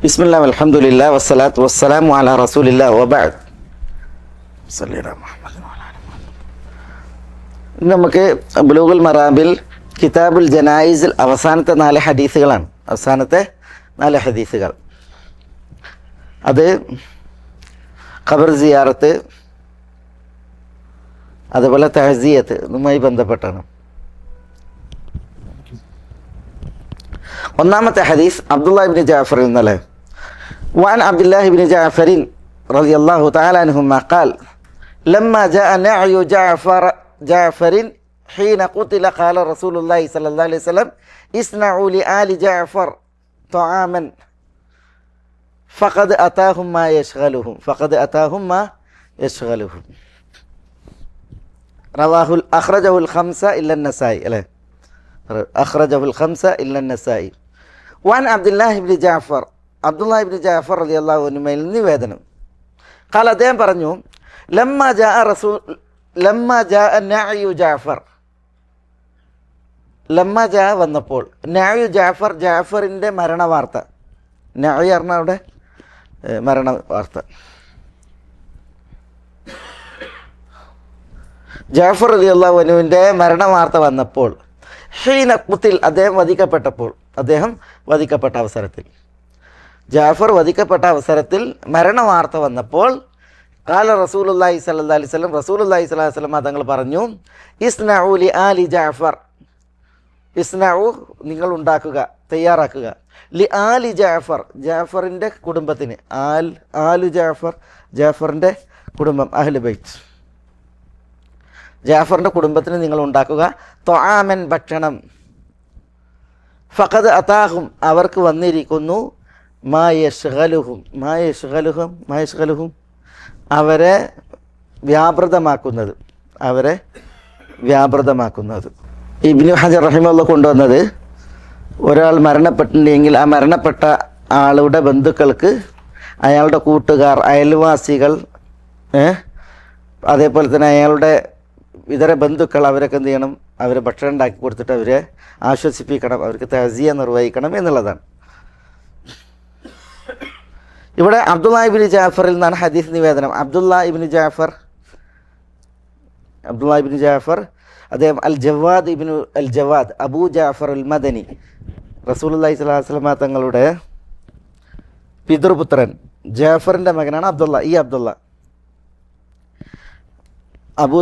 ബിസ്മില്ലാ അൽഹംദുലില്ലാ വസ്സലാത്തു വസ്സലാമു അലാ റസൂലില്ലാ വബഅദ്. നമുക്ക് ബുലൂഗുൽ മറാബിൽ കിതാബുൽ ജനായിസിൽ അവസാനത്തെ 4 ഹദീസുകളാണ്. അത് ഖബർ സിയാറത്ത്, അതുപോലെ തഅസിയത്ത് ഇതുമായി ബന്ധപ്പെട്ടാണ്. ഒന്നാമത്തെ ഹദീസ് അബ്ദുല്ലാഹി ഇബ്നു ജഅഫറിൽ നിന്നല്ലേ. വഅൻ അബ്ദുല്ലാഹി ഇബ്നു ജഅഫറിൻ റളിയല്ലാഹു തആല അൻഹുമാ ഖാൽ ലമ്മാ ജാഅ നഅയു ജഅഫറിൻ ഹീന ഖുതില ഖാല റസൂലുള്ളാഹി സ്വല്ലല്ലാഹു അലൈഹി വസല്ലം ഇസ്നഉ ലിആലി ജഅഫർ طعاما فقد أتاهم ما يشغلهم أخرجه الخمسة إلا النسائي وعن عبد الله بن جعفر رضي الله عنه നിവേദനം قال അദ്ദേഹം പറഞ്ഞു لما جاء نعي جعفر വന്നപ്പോൾ നഅയു ജാഫറിൻ്റെ മരണവാർത്ത. നഅയു പറഞ്ഞാൽ അവിടെ മരണവാർത്ത. ജാഫർ റളിയല്ലാഹു അൻഹുവിൻ്റെ മരണവാർത്ത വന്നപ്പോൾ ഹീന ഖുതിൽ അദ്ദേഹം വധിക്കപ്പെട്ട അവസരത്തിൽ ജാഫർ വധിക്കപ്പെട്ട അവസരത്തിൽ മരണവാർത്ത വന്നപ്പോൾ ഖാല റസൂലുള്ളാഹി സ്വല്ലല്ലാഹു അലൈഹി വസല്ലം തങ്ങൾ പറഞ്ഞു ഇസ്നഉ ലിആലി ജാഫർ, ഇസ്നഉ നിങ്ങൾ ഉണ്ടാക്കുക, തയ്യാറാക്കുക, ലി ആലി ജാഫറിൻ്റെ കുടുംബത്തിന്, ആലു ജാഫറിൻ്റെ കുടുംബം, അഹ്ലു ബൈത്ത്, ജാഫറിൻ്റെ കുടുംബത്തിന് നിങ്ങൾ ഉണ്ടാക്കുക ത്വആമൻ ഭക്ഷണം, ഫഖദ് അതാഹും അവർക്ക് വന്നിരിക്കുന്നു, മാ യശ്ഗലുഹും അവരെ വ്യാപൃതമാക്കുന്നത്. ഇബ്നു ഹജർ റഹിമഹുല്ലാഹ് കൊണ്ടുവന്നത്, ഒരാൾ മരണപ്പെട്ടിട്ടുണ്ടെങ്കിൽ ആ മരണപ്പെട്ട ആളുടെ ബന്ധുക്കൾക്ക്, അയാളുടെ കൂട്ടുകാർ, അയൽവാസികൾ, അതേപോലെ തന്നെ അയാളുടെ ഇതര ബന്ധുക്കൾ, അവരൊക്കെ എന്ത് ചെയ്യണം, അവരെ ഭക്ഷണം ഉണ്ടാക്കി കൊടുത്തിട്ട് അവരെ ആശ്വസിപ്പിക്കണം, അവർക്ക് തഅസിയ നിർവഹിക്കണം എന്നുള്ളതാണ്. ഇവിടെ അബ്ദുല്ലാഹി ഇബ്നു ജഅഫറിൽ നിന്നാണ് ഹദീസ് നിവേദനം. അബ്ദുല്ലാഹി ഇബ്നു ജഅഫർ അദ്ദേഹം അൽ ജവാദ് അബൂ ജഅഫർ അൽ മദനി, റസൂലുള്ളാഹി സ്വല്ലല്ലാഹു അലൈഹി വസല്ലം തങ്ങളുടെ പിതൃപുത്രൻ ജാഫറിൻ്റെ മകനാണ് അബ്ദുള്ള. ഈ അബ്ദുള്ള അബൂ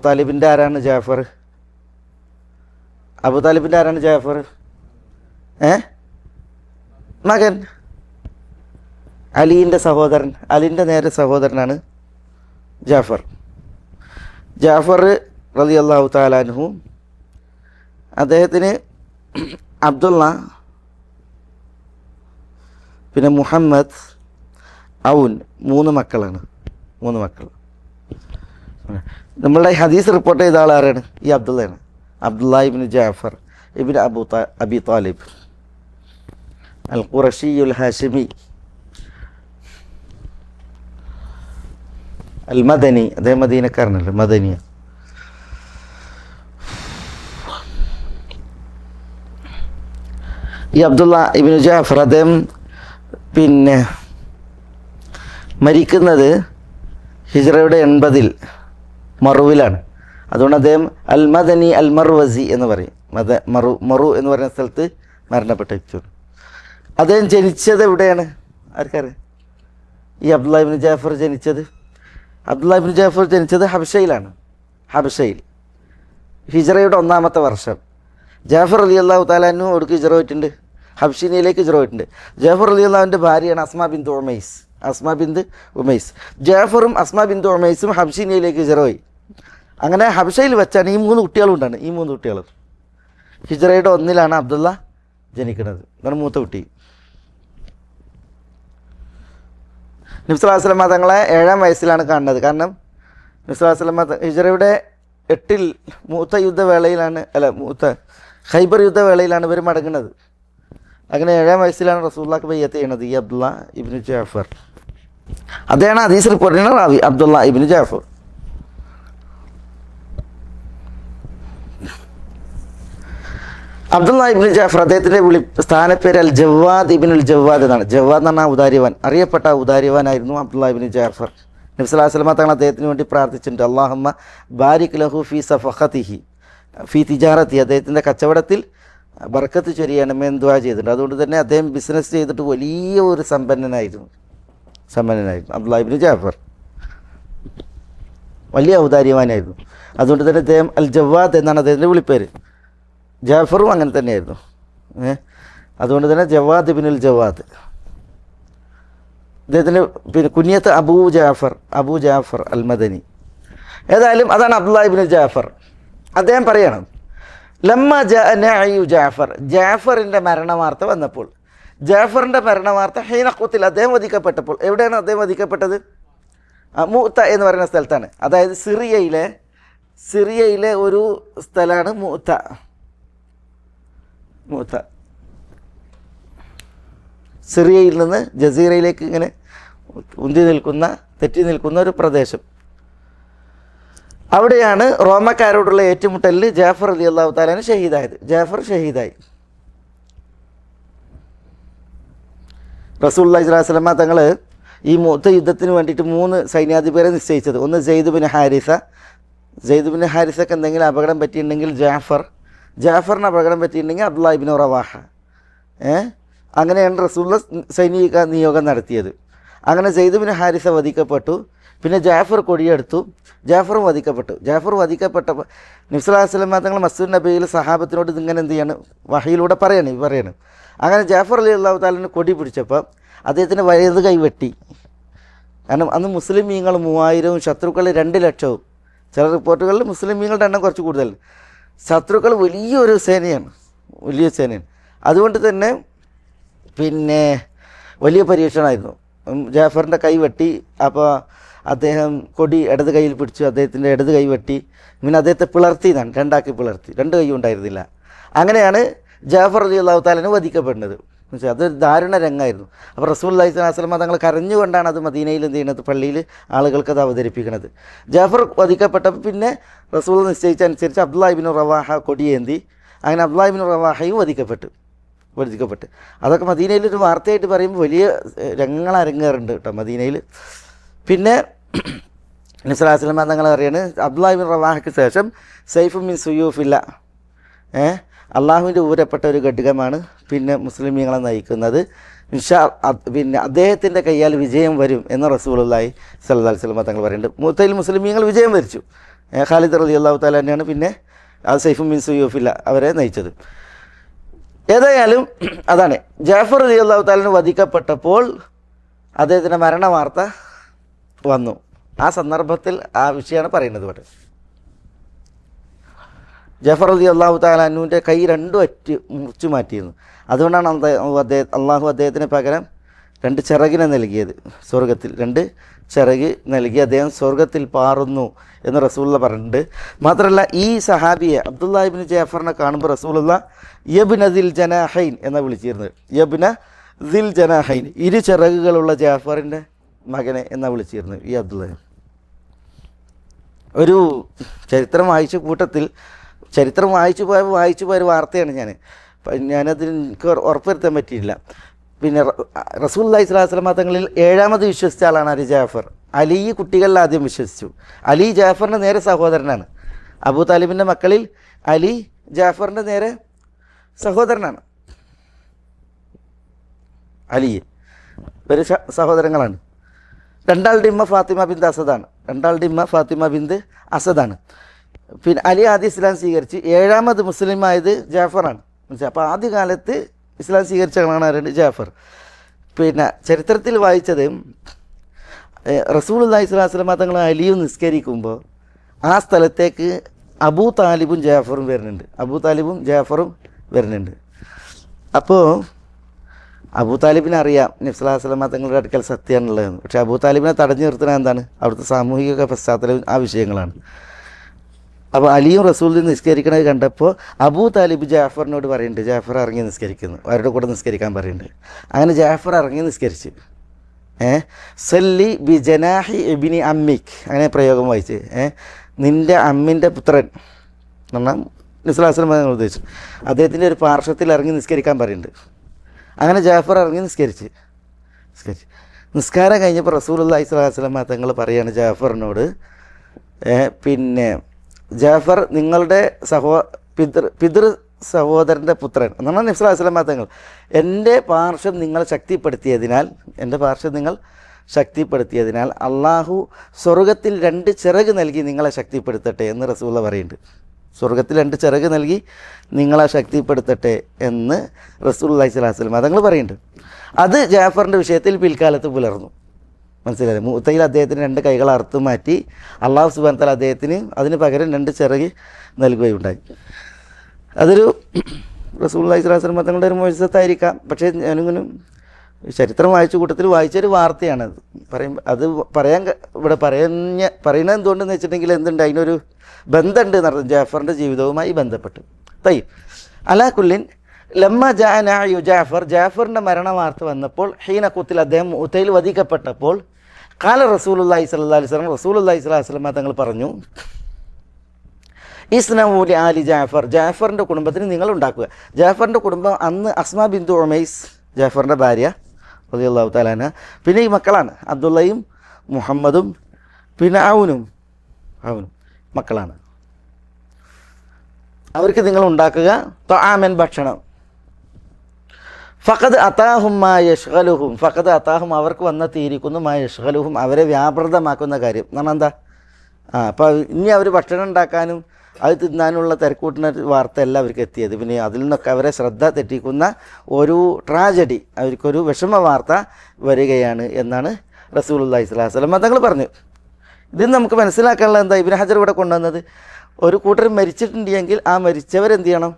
താലിബിൻ്റെ ആരാണ് ജാഫർ? മകൻ, അലിൻ്റെ സഹോദരൻ, അലിൻ്റെ നേരെ സഹോദരനാണ് ജാഫർ റളിയല്ലാഹു തആല അൻഹു. അദ്ദേഹത്തിന് അബ്ദുള്ള, പിന്നെ മുഹമ്മദ്, ഔൻ, 3 മക്കളാണ്. നമ്മളുടെ ഹദീസ് റിപ്പോർട്ട് ചെയ്ത ആളാരാണ്? ഈ അബ്ദുള്ളയാണ്. Abdullahi Ibnu Jafar Ibnu Abi Talib Al ഖുറശിയുൽ Hashimi അൽ മദനി. അദ്ദേഹം മദീനക്കാരനല്ല, മദനിയ. ഈ അബ്ദുള്ള ഇബ്നു ജഅഫർ അദ്ദേഹം പിന്നെ മരിക്കുന്നത് ഹിജ്റയുടെ 80-ൽ മറുവിലാണ്. അതുകൊണ്ട് അദ്ദേഹം അൽ മദനി അൽ മർവസി എന്ന് പറയും. മറു എന്ന് പറയുന്ന സ്ഥലത്ത് മരണപ്പെട്ടു. അദ്ദേഹം ജനിച്ചത് എവിടെയാണ്? ആർക്കറിയാം? ഈ അബ്ദുല്ലാഹി ഇബ്നു ജഅഫർ ജനിച്ചത് ഹബശയിലാണ്. ഹിജ്റയുടെ 1-ാമത്തെ വർഷം. ജാഫർ റളിയല്ലാഹു തആല അൻഹു ഒടുക്ക് ഹിജ്റ പോയിട്ടുണ്ട്, ഹബ്ശിനിയിലേക്ക് ഹിജ്റ പോയിട്ടുണ്ട്. ജാഫർ റളിയല്ലാഹുവിൻ്റെ ഭാര്യയാണ് അസ്മാ ബിന്ത് ഉമൈസ്. ജാഫറും അസ്മാ ബിന്ത് ഉമൈസും ഹബ്ശിനിയിലേക്ക് ഹിജ്റ പോയി. അങ്ങനെ ഹബ്ശയിൽ വെച്ചാണ് ഈ 3 കുട്ടികളുണ്ടാണ്. ഈ 3 കുട്ടികൾ ഹിജ്റയുടെ 1-ലാണ് അബ്ദുള്ള ജനിക്കുന്നത്. അതാണ് മൂത്ത കുട്ടി. നബി സല്ലല്ലാഹു അലൈഹി വസല്ലം തങ്ങളെ 7-ാം വയസ്സിലാണ് കാണുന്നത്. കാരണം നബി സല്ലല്ലാഹു അലൈഹി വസല്ലം ഹിജ്റയുടെ 8-ൽ ഖൈബർ യുദ്ധവേളയിലാണ് ഇവർ മടങ്ങുന്നത്. അങ്ങനെ 7-ാം വയസ്സിലാണ് റസൂലുള്ളാഹിക്ക് ബൈഅത്ത് ചെയ്യുന്നത് ഈ അബ്ദുള്ള ഇബ്നു ജഅഫർ. അദ്ദേഹമാണ് ഹദീസ് റിപ്പോർട്ട് ചെയ്യുന്ന റാവി അബ്ദുള്ള ഇബ്നു ജഅഫർ. അബ്ദുള്ള ഇബ്നു ജാഫർ അദ്ദേഹത്തിൻ്റെ സ്ഥാനപ്പേര് അൽ ജവാദ് ഇബ്നുൽ ജവാദ് എന്നാണ്. ജവാദ് എന്ന് പറഞ്ഞാൽ ഉദാര്യവാൻ, അറിയപ്പെട്ട ഉദാര്യവാനായിരുന്നു അബ്ദുള്ള ഇബ്നു ജാഫർ. നബി സ്വല്ലല്ലാഹു അലൈഹി വസല്ലം തങ്ങൾ അദ്ദേഹത്തിന് വേണ്ടി പ്രാർത്ഥിച്ചിട്ടുണ്ട്, അല്ലാഹുമ്മ ബാരിക് ലഹു ഫീ സഫഖതിഹി ഫീ തിജാറത്തി, അദ്ദേഹത്തിൻ്റെ കച്ചവടത്തിൽ ബർക്കത്ത് ചൊരിയണമേ എന്ന് ദുആ ചെയ്തിട്ടുണ്ട്. അതുകൊണ്ട് തന്നെ അദ്ദേഹം ബിസിനസ് ചെയ്തിട്ട് വലിയ ഒരു സമ്പന്നനായിരുന്നു അബ്ദുള്ള ഇബ്നു ജാഫർ, വലിയ ഔദാര്യവാനായിരുന്നു. അതുകൊണ്ട് തന്നെ അദ്ദേഹം അൽ ജവാദ് എന്നാണ് അദ്ദേഹത്തിൻ്റെ വിളിപ്പേര്. ജാഫറും അങ്ങനെ തന്നെയായിരുന്നു. അതുകൊണ്ട് തന്നെ ജവാദ് ഇബ്നുൽ ജവാദ്. അദ്ദേഹത്തിൻ്റെ പിന്നെ കുനിയത്ത് അബൂ ജാഫർ അൽ മദനി. ഏതായാലും അതാണ് അബ്ദുള്ള ഇബ്നു ജാഫർ. അദ്ദേഹം പറയണം, ലമ്മ ജഅനഅയു ജാഫർ, ജാഫറിൻ്റെ മരണവാർത്ത വന്നപ്പോൾ, ജാഫറിൻ്റെ മരണവാർത്ത ഹീന ഖുതില, അദ്ദേഹം വധിക്കപ്പെട്ടപ്പോൾ. എവിടെയാണ് അദ്ദേഹം വധിക്കപ്പെട്ടത്? മുഅ്ത എന്ന് പറയുന്ന സ്ഥലത്താണ്. അതായത് സിറിയയിലെ ഒരു സ്ഥലമാണ് മുഅ്ത. സിറിയയിൽ നിന്ന് ജസീറയിലേക്ക് ഇങ്ങനെ തെറ്റി നിൽക്കുന്ന ഒരു പ്രദേശം. അവിടെയാണ് റോമക്കാരോടുള്ള ഏറ്റുമുട്ടലിൽ ജാഫർ റളിയല്ലാഹു തആല ഷഹീദായത്. ജാഫർ ഷഹീദായി. റസൂലുള്ളാഹി സ്വല്ലല്ലാഹു അലൈഹി വസല്ലം തങ്ങൾ ഈ മുഅ്ത യുദ്ധത്തിന് വേണ്ടിയിട്ട് 3 സൈന്യാധിപരെ നിശ്ചയിച്ചത്. ഒന്ന് സെയ്ദ് ബിൻ ഹാരിസക്ക് എന്തെങ്കിലും അപകടം പറ്റിയിട്ടുണ്ടെങ്കിൽ ജാഫറിന് അപകടം പറ്റിയിട്ടുണ്ടെങ്കിൽ അബ്ദുല്ലാഹ് ഇബ്നു റവാഹ. അങ്ങനെയാണ് റസൂലുള്ളാഹി സൈനിക നിയോഗം നടത്തിയത്. അങ്ങനെ സെയ്ദ് ബിൻ ഹാരിസ വധിക്കപ്പെട്ടു. പിന്നെ ജാഫർ കൊടിയെടുത്തു, ജാഫറും വധിക്കപ്പെട്ടു. ജാഫർ വധിക്കപ്പെട്ടപ്പോൾ നബി സ്വല്ലല്ലാഹു അലൈഹി വസല്ലം തങ്ങൾ മസ്ജിദ് നബിയിൽ സഹാബത്തിനോട് ഇതിങ്ങനെ എന്ത് ചെയ്യാണ്, വഹയിലൂടെ പറയണം. അങ്ങനെ ജാഫർ റളിയല്ലാഹു തആല കൊടി പിടിച്ചപ്പോൾ അദ്ദേഹത്തിൻ്റെ വലത് കൈ വെട്ടി. കാരണം അന്ന് മുസ്ലിമീങ്ങൾ 3000, ശത്രുക്കൾ 200,000. ചില റിപ്പോർട്ടുകളിൽ മുസ്ലിമീങ്ങളുടെ എണ്ണം കുറച്ച് കൂടുതൽ, ശത്രുക്കൾ വലിയൊരു സേനയാണ്. അതുകൊണ്ട് തന്നെ പിന്നെ വലിയ പരീക്ഷണമായിരുന്നു. ജാഫറിൻ്റെ കൈ വെട്ടി. അപ്പോൾ അദ്ദേഹം കൊടി ഇടത് കൈയിൽ പിടിച്ചു, അദ്ദേഹത്തിൻ്റെ ഇടത് കൈ വെട്ടി. പിന്നെ അദ്ദേഹത്തെ പിളർത്തിയതാണ്, 2 പിളർത്തി, 2 കൈ ഉണ്ടായിരുന്നില്ല. അങ്ങനെയാണ് ജാഫർ റളിയല്ലാഹു തആല വധിക്കപ്പെടുന്നത്. അതൊരു ദാരുണ രംഗമായിരുന്നു. അപ്പോൾ റസൂലുള്ളാഹി സ്വല്ലല്ലാഹു അലൈഹി വസല്ലം തങ്ങൾ കരഞ്ഞുകൊണ്ടാണ് അത് മദീനയിൽ എന്ത് ചെയ്യുന്നത്, പള്ളിയിൽ ആളുകൾക്ക് അത് അവതരിപ്പിക്കുന്നത്. ജാഫർ വധിക്കപ്പെട്ടപ്പോൾ പിന്നെ റസൂൽ നിശ്ചയിച്ചനുസരിച്ച് അബ്ദുല്ലാഹ് ഇബ്നു റവാഹ കൊടിയേന്തി. അങ്ങനെ അബ്ദുല്ലാഹ് ഇബ്നു റവാഹയും വധിക്കപ്പെട്ടു. അതൊക്കെ മദീനയിൽ ഒരു വാർത്തയായിട്ട് പറയുമ്പോൾ വലിയ രംഗങ്ങൾ അരങ്ങേറുണ്ട് കേട്ടോ മദീനയിൽ. പിന്നെ നബി സ്വല്ലല്ലാഹു അലൈഹി വസല്ലം തങ്ങൾ പറയാണ്, അബ്ദുല്ലാഹ് ഇബ്നു റവാഹയ്ക്ക് ശേഷം സൈഫും മിൻ സുയൂഫില്ല, അള്ളാഹുവിൻ്റെ ഊരപ്പെട്ട ഒരു ഘടകമാണ് പിന്നെ മുസ്ലിമീങ്ങളെ നയിക്കുന്നത്. പിന്നെ അദ്ദേഹത്തിൻ്റെ കയ്യാൽ വിജയം വരും എന്ന് റസൂലുള്ളാഹി സ്വല്ലല്ലാഹു അലൈഹി വസല്ലം തങ്ങൾ പറയുന്നുണ്ട്. മുഅ്തയിൽ മുസ്ലിമീങ്ങൾ വിജയം വരിച്ചു. ഖാലിദ് റളിയല്ലാഹു തആല തന്നെയാണ് പിന്നെ അത് സൈഫും മിൻ സുയൂഫില്ല അവരെ നയിച്ചത്. ഏതായാലും അതാണ് ജാഫർ റളിയല്ലാഹു തആല വധിക്കപ്പെട്ടപ്പോൾ അദ്ദേഹത്തിൻ്റെ മരണവാർത്ത വന്നു. ആ സന്ദർഭത്തിൽ ആ വിഷയമാണ് പറയുന്നത് ഇവിടെ. ജാഫർ റളിയല്ലാഹു തആല അൻഹുവിൻ്റെ കൈ 2 അറ്റ് മുറിച്ചു മാറ്റിയിരുന്നു. അതുകൊണ്ടാണ് അള്ളാഹു അദ്ദേഹത്തിന് പകരം 2 ചിറകിനെ നൽകിയത്. സ്വർഗത്തിൽ 2 ചിറക് നൽകി അദ്ദേഹം സ്വർഗത്തിൽ പാറുന്നു എന്ന് റസൂലുള്ളാഹി പറഞ്ഞിട്ടുണ്ട്. മാത്രമല്ല ഈ സഹാബിയെ അബ്ദുല്ലാഹ് ഇബ്നു ജാഫറിനെ കാണുമ്പോൾ റസൂലുള്ളാഹി യബ്ന ദിൽ ജനാഹൈൻ എന്നാണ് വിളിച്ചിരുന്നത്. യബ്ന ദിൽ ജനാഹൈൻ, 2 ചിറകുകളുള്ള ജാഫറിൻ്റെ മകനെ എന്നാണ് വിളിച്ചിരുന്നത് ഈ അബ്ദുല്ലാഹി. ഒരു ചരിത്രം വായിച്ച കൂട്ടത്തിൽ വായിച്ചു പോയ ഒരു വാർത്തയാണ് ഞാനതിൽ എനിക്ക് ഉറപ്പുവരുത്താൻ പറ്റിയില്ല. പിന്നെ റസൂലുള്ളാഹി സ്വല്ലല്ലാഹു അലൈഹി വസല്ലം തങ്ങളിൽ 7ാമത് വിശ്വസിച്ച ആളാണ് അലി ജാഫർ. അലി കുട്ടികളിൽ ആദ്യം വിശ്വസിച്ചു. അലി ജാഫറിൻ്റെ നേരെ സഹോദരനാണ്. അബൂ താലിബിൻ്റെ മക്കളിൽ അലി ജാഫറിൻ്റെ നേരെ സഹോദരനാണ്. അലി ഒരു സഹോദരങ്ങളാണ്. 2 ഉമ്മ ഫാത്തിമ ബിന്ത് അസദാണ്. പിന്നെ അലി ആദ്യം ഇസ്ലാം സ്വീകരിച്ച് 7ാമത് മുസ്ലിം ആയത് ജാഫറാണ്. അപ്പോൾ ആദ്യകാലത്ത് ഇസ്ലാം സ്വീകരിച്ച ആളാണ് ജാഫർ. പിന്നെ ചരിത്രത്തിൽ വായിച്ചത് റസൂലുള്ളാഹി സ്വല്ലല്ലാഹു അലൈഹി വസല്ലം തങ്ങൾ അലിയും നിസ്കരിക്കുമ്പോൾ ആ സ്ഥലത്തേക്ക് അബൂ താലിബും ജാഫറും വരുന്നുണ്ട്. അപ്പോൾ അബൂ താലിബിനെ അറിയാം നബി സ്വല്ലല്ലാഹു അലൈഹി വസല്ലം തങ്ങളുടെ അടുക്കൽ സത്യമാണുള്ളതെന്ന്. പക്ഷേ അബൂ താലിബിനെ തടഞ്ഞു നിർത്തുന്നത് എന്താണ്, അവിടുത്തെ സാമൂഹിക പശ്ചാത്തലം ആ വിഷയങ്ങളാണ്. അപ്പോൾ അലിയും റസൂലും നിസ്കരിക്കണത് കണ്ടപ്പോൾ അബൂ താലിബ് ജാഫറിനോട് പറയുന്നുണ്ട്, ജാഫർ ഇറങ്ങി നിസ്കരിക്കുന്നു, അവരുടെ കൂടെ നിസ്കരിക്കാൻ പറയുന്നുണ്ട്. അങ്ങനെ ജാഫർ ഇറങ്ങി നിസ്കരിച്ച് സല്ലി ബി ജനാഹി ഇബ്നി അമ്മിക്, അങ്ങനെ പ്രയോഗം വായിച്ച് നിൻ്റെ അമ്മിൻ്റെ പുത്രൻ എന്ന് പറഞ്ഞാൽ നിസ്ലാസ്ലം തങ്ങൾ ഉദ്ദേശിച്ചു. അദ്ദേഹത്തിൻ്റെ ഒരു പാർശ്വത്തിൽ ഇറങ്ങി നിസ്കരിക്കാൻ പറയുന്നുണ്ട്. അങ്ങനെ ജാഫർ ഇറങ്ങി നിസ്കരിച്ച് നിസ്കാരം കഴിഞ്ഞപ്പോൾ റസൂലുള്ളാഹി സ്വല്ലല്ലാഹു അലൈഹി വസല്ലം തങ്ങൾ പറയാണ് ജാഫറിനോട്, പിന്നെ ജാഫർ നിങ്ങളുടെ പിതൃ സഹോദരൻ്റെ പുത്രൻ എന്നാണ് നബി സ്വല്ലല്ലാഹു അലൈഹി വസല്ലം തങ്ങൾ, എൻ്റെ പാർശ്വം നിങ്ങൾ ശക്തിപ്പെടുത്തിയതിനാൽ അള്ളാഹു സ്വർഗത്തിൽ 2 ചിറക് നൽകി നിങ്ങളെ ശക്തിപ്പെടുത്തട്ടെ എന്ന് റസൂലുള്ള പറയുന്നുണ്ട്. സ്വർഗത്തിൽ 2 ചിറക് നൽകി നിങ്ങളെ ശക്തിപ്പെടുത്തട്ടെ എന്ന് റസൂലുള്ളാഹി സ്വല്ലല്ലാഹു അലൈഹി വസല്ലം തങ്ങൾ പറയുന്നുണ്ട്. അത് ജാഫറിൻ്റെ വിഷയത്തിൽ പിൽക്കാലത്ത് പുലർന്നു. മനസ്സിലായി. മുഅ്തയിൽ അദ്ദേഹത്തിന് 2 കൈകൾ അറുത്തു മാറ്റി അള്ളാഹു സുബ്ഹാനഹു വ തആല അദ്ദേഹത്തിന് അതിന് പകരം 2 ചിറക് നൽകുകയുണ്ടായി. അതൊരു റസൂലുള്ളാഹി സ്വല്ലല്ലാഹു അലൈഹി വസല്ലം തങ്ങളുടെ ഒരു മുഅ്ജിസത്തായിരിക്കാം. പക്ഷേ ഞാനിങ്ങനെ ചരിത്രം വായിച്ച കൂട്ടത്തിൽ വായിച്ചൊരു വാർത്തയാണ്. അത് ഇവിടെ പറയുന്നത് എന്തുകൊണ്ടെന്ന് വെച്ചിട്ടുണ്ടെങ്കിൽ എന്തുണ്ട്, അതിനൊരു ബന്ധമുണ്ട് എന്നർത്ഥം, ജാഫറിൻ്റെ ജീവിതവുമായി ബന്ധപ്പെട്ട്. അലാ കുല്ലിൻ ലമ്മ ജാഅനായു ജാഫറിൻ്റെ മരണ വാർത്ത വന്നപ്പോൾ ഹീന ഖുത്തിൽ അദ്ദേഹം മുഅ്തയിൽ വധിക്കപ്പെട്ടപ്പോൾ ഖാല റസൂലുള്ളാഹി സ്വല്ലല്ലാഹു അലൈഹി വസല്ലം റസൂലുള്ളാഹി സ്വല്ലല്ലാഹു അലൈഹി വസല്ലം തങ്ങൾ പറഞ്ഞു, ഇസ്നഉ ലി ആലി ജാഫറിൻ്റെ കുടുംബത്തിന് നിങ്ങൾ ഉണ്ടാക്കുക. ജാഫറിൻ്റെ കുടുംബം അന്ന് അസ്മാ ബിന്തു ഉമൈസ് ജാഫറിൻ്റെ ഭാര്യ റളിയല്ലാഹു തആല അൻഹ, പിന്നെ ഈ മക്കളാണ് അബ്ദുള്ളയും മുഹമ്മദും പിന്നെ ഔനും മക്കളാണ്. അവർക്ക് നിങ്ങൾ ഉണ്ടാക്കുക തആമൻ ഭക്ഷണം. ഫഖദ് അതാഹും മാ യശ്ഗലുഹും അവർക്ക് വന്നെത്തിയിരിക്കുന്നു മാ യശ്ഗലുഹും അവരെ വ്യാപൃതമാക്കുന്ന കാര്യം എന്നാണ്. എന്താ അപ്പോൾ ഇനി അവർ ഭക്ഷണം ഉണ്ടാക്കാനും അത് തിന്നാനുള്ള തിരക്കൂട്ടുന്ന വാർത്തയല്ല അവർക്ക് എത്തിയത്. പിന്നെ അതിൽ നിന്നൊക്കെ അവരെ ശ്രദ്ധ തെറ്റിക്കുന്ന ഒരു ട്രാജഡി, അവർക്കൊരു വിഷമ വാർത്ത വരികയാണ് എന്നാണ് റസൂലുള്ളാഹി സ്വല്ലല്ലാഹു അലൈഹി വസല്ലം തങ്ങൾ പറഞ്ഞു. ഇതിൽ നമുക്ക് മനസ്സിലാക്കാനുള്ള എന്താ, ഇബ്നു ഹജർ ഇവിടെ കൊണ്ടുവന്നത്, ഒരു കൂട്ടർ മരിച്ചിട്ടുണ്ടെങ്കിൽ ആ മരിച്ചവരെന്ത് ചെയ്യണം,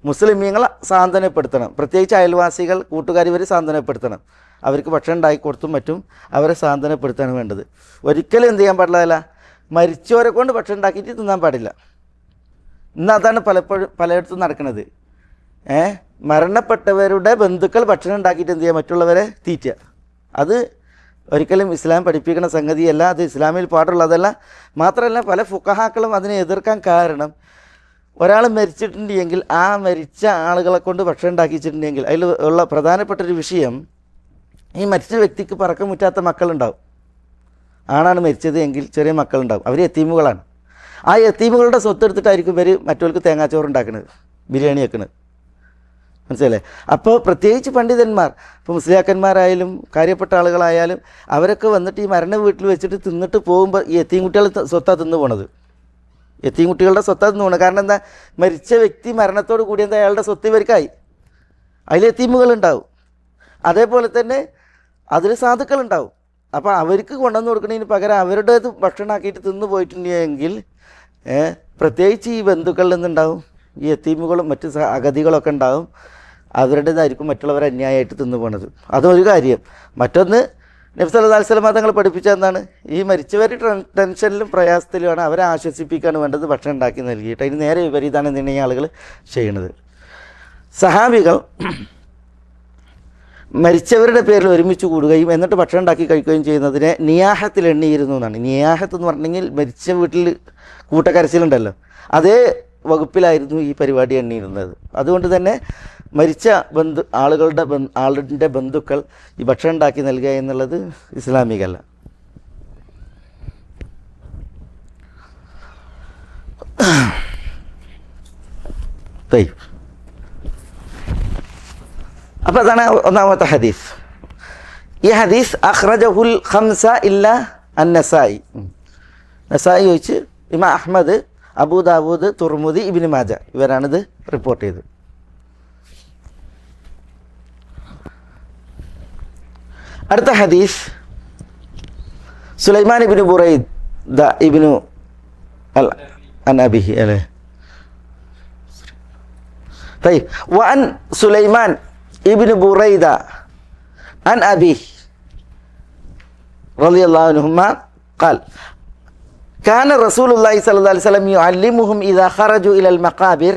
മുസ്ലിമീങ്ങളെ സാന്ത്വനപ്പെടുത്തണം. പ്രത്യേകിച്ച് അയൽവാസികൾ, കൂട്ടുകാർ, ഇവർ സാന്ത്വനപ്പെടുത്തണം. അവർക്ക് ഭക്ഷണം ഉണ്ടാക്കി കൊടുത്തും മറ്റും അവരെ സാന്ത്വനപ്പെടുത്താണ് വേണ്ടത്. ഒരിക്കലും എന്ത് ചെയ്യാൻ പാടില്ല, മരിച്ചവരെ കൊണ്ട് ഭക്ഷണം ഉണ്ടാക്കിയിട്ട് തിന്നാൻ പാടില്ല. ഇന്ന് അതാണ് പലയിടത്തും നടക്കുന്നത്. മരണപ്പെട്ടവരുടെ ബന്ധുക്കൾ ഭക്ഷണം ഉണ്ടാക്കിയിട്ട് എന്ത് ചെയ്യുക, മറ്റുള്ളവരെ തീറ്റുക. അത് ഒരിക്കലും ഇസ്ലാം പഠിപ്പിക്കുന്ന സംഗതിയല്ല, അത് ഇസ്ലാമിൽ പാടുള്ളതല്ല. മാത്രമല്ല പല ഫുഖഹാക്കളും അതിനെ എതിർക്കാൻ കാരണം, ഒരാൾ മരിച്ചിട്ടുണ്ടെങ്കിൽ ആ മരിച്ച ആളുകളെ കൊണ്ട് ഭക്ഷണം ഉണ്ടാക്കിച്ചിട്ടുണ്ടെങ്കിൽ അതിൽ ഉള്ള പ്രധാനപ്പെട്ടൊരു വിഷയം, ഈ മരിച്ച വ്യക്തിക്ക് പറക്കം മുറ്റാത്ത മക്കളുണ്ടാവും. ആണാണ് മരിച്ചത് എങ്കിൽ ചെറിയ മക്കളുണ്ടാവും, അവർ യത്തീമുകളാണ്. ആ യത്തീമുകളുടെ സ്വത്ത് എടുത്തിട്ടായിരിക്കും ഇവർ മറ്റവർക്ക് തേങ്ങാച്ചോറ് ഉണ്ടാക്കുന്നത്, ബിരിയാണി വെക്കുന്നത്. മനസ്സിലല്ലേ? അപ്പോൾ പ്രത്യേകിച്ച് പണ്ഡിതന്മാർ, ഇപ്പോൾ മുസ്ലിയാക്കന്മാരായാലും കാര്യപ്പെട്ട ആളുകളായാലും അവരൊക്കെ വന്നിട്ട് ഈ മരണ വീട്ടിൽ വെച്ചിട്ട് തിന്നിട്ട് പോകുമ്പോൾ ഈ യത്തീം കുട്ടികളുടെ സ്വത്താണ് തിന്നു പോണത്. യത്തീം കുട്ടികളുടെ സ്വത്താണ് തിന്നു പോകണത്. കാരണം എന്താ, മരിച്ച വ്യക്തി മരണത്തോട് കൂടി എന്താ അയാളുടെ സ്വത്ത് ഇവർക്കായി, അതിൽ യത്തീമുകളുണ്ടാവും. അതേപോലെ തന്നെ അതിൽ സാധുക്കളുണ്ടാവും. അപ്പോൾ അവർക്ക് കൊണ്ടുവന്ന് കൊടുക്കുന്നതിന് പകരം അവരുടേത് ഭക്ഷണമാക്കിയിട്ട് തിന്നു പോയിട്ടുണ്ടെങ്കിൽ പ്രത്യേകിച്ച് ഈ ബന്ധുക്കളിൽ നിന്നുണ്ടാവും, ഈ യത്തീമുകളും മറ്റ് അഗതികളൊക്കെ ഉണ്ടാവും. അവരുടേതായിരിക്കും മറ്റുള്ളവരെ അന്യായമായിട്ട് തിന്നു പോണത്. അതൊരു കാര്യം. മറ്റൊന്ന്, നബി സല്ലല്ലാഹു അലൈഹി വസല്ലം തങ്ങൾ പഠിപ്പിച്ച എന്താണ്, ഈ മരിച്ചവർ ടെൻഷനിലും പ്രയാസത്തിലുമാണ്, അവരെ ആശ്വസിപ്പിക്കാണ് വേണ്ടത് ഭക്ഷണം ഉണ്ടാക്കി നൽകിയിട്ട്. അതിന് നേരെ വിപരീതമാണ് എന്താണ് ഈ ആളുകൾ ചെയ്യുന്നത്. സഹാബികൾ മരിച്ചവരുടെ പേരിൽ ഒരുമിച്ച് കൂടുകയും എന്നിട്ട് ഭക്ഷണം ഉണ്ടാക്കി കഴിക്കുകയും ചെയ്യുന്നതിനെ നിയാഹത്തിൽ എണ്ണിയിരുന്നു എന്നാണ്. നിയാഹത്ത് എന്ന് പറഞ്ഞെങ്കിൽ മരിച്ച വീട്ടിൽ കൂട്ടക്കരച്ചിലുണ്ടല്ലോ, അതേ വകുപ്പിലായിരുന്നു ഈ പരിപാടി എണ്ണിയിരുന്നത്. അതുകൊണ്ട് തന്നെ മരിച്ച ആളുടെ ബന്ധുക്കൾ ഈ ഭക്ഷണം ഉണ്ടാക്കി നൽകുക എന്നുള്ളത് ഇസ്ലാമികല്ല. അപ്പോൾ അതാണ് ഒന്നാമത്തെ ഹദീസ്. ഈ ഹദീസ് അഖ്റജഹുൽ ഖംസ ഇല്ല അന്നസായി. നസായി ചോദിച്ച് ഇമാം അഹ്മദ്, അബൂ ദാവൂദ്, തുർമുദി, ഇബ്നു മാജ ഇവരാണിത് റിപ്പോർട്ട് ചെയ്തത്. അടുത്ത ഹദീസ് സുലൈമാൻ ഇബ്നു ബുറൈദ ഇബ്നു അൻ അബിഹി അല്ലേ. طيب وعن سليمان ابن بريدة عن أبيه رضي الله عنهما قال كان رسول الله صلى الله عليه وسلم يعلمهم إذا خرجوا إلى المقابر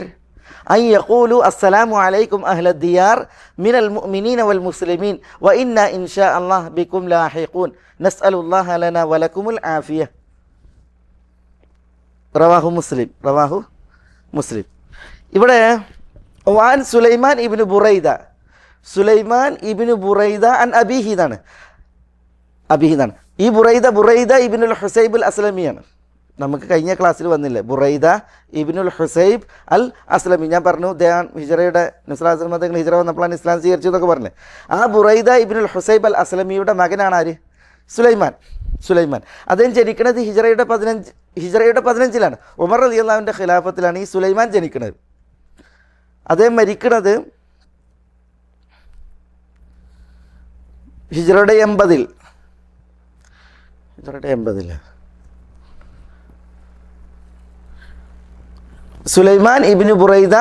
أن يقولوا السلام عليكم أهل الديار من المؤمنين والمسلمين وإنا إن شاء الله بكم لاحقون نسأل الله لنا ولكم العافية. رواه മുസ്ലിം. ഇവിടെ വാൻ സുലൈമാൻ ഇബ്നു ബുറൈദ, സുലൈമാൻ ഇബ്നു ബുറൈദ അൻ അബീഹി എന്നാണ്, അബീഹി എന്നാണ്. ഈ ബുറൈദ ഇബ്നുൽ ഹുസൈബ് അൽ അസ്ലമിയാണ്. നമുക്ക് കഴിഞ്ഞ ക്ലാസ്സിൽ വന്നില്ലേ ബുറൈദ ഇബ്നുൽ ഹുസൈബ് അൽ അസ്ലമി. ഞാൻ പറഞ്ഞു ദേഹാൻ ഹിജറയുടെ നസ്ലാസ്ലം തങ്ങൾ ഹിജറ വന്നപ്പോഴാണ് ഇസ്ലാം സ്വീകരിച്ചതൊക്കെ പറഞ്ഞത്. ആ ബുറൈദ ഇബ്നുൽ ഹുസൈബ് അൽ അസ്ലമിയുടെ മകനാണ് ആര്? സുലൈമാൻ. അദ്ദേഹം ജനിക്കുന്നത് ഹിജറയുടെ 15-ലാണ്. ഉമർ റളിയല്ലാഹുവിൻ്റെ ഖിലാഫത്തിലാണ് ഈ സുലൈമാൻ ജനിക്കുന്നത്. അദ്ദേഹം മരിക്കുന്നത് ഹിജറയുടെ 80-ൽ. സുലൈമാൻ ഇബ്നു ബുറൈദ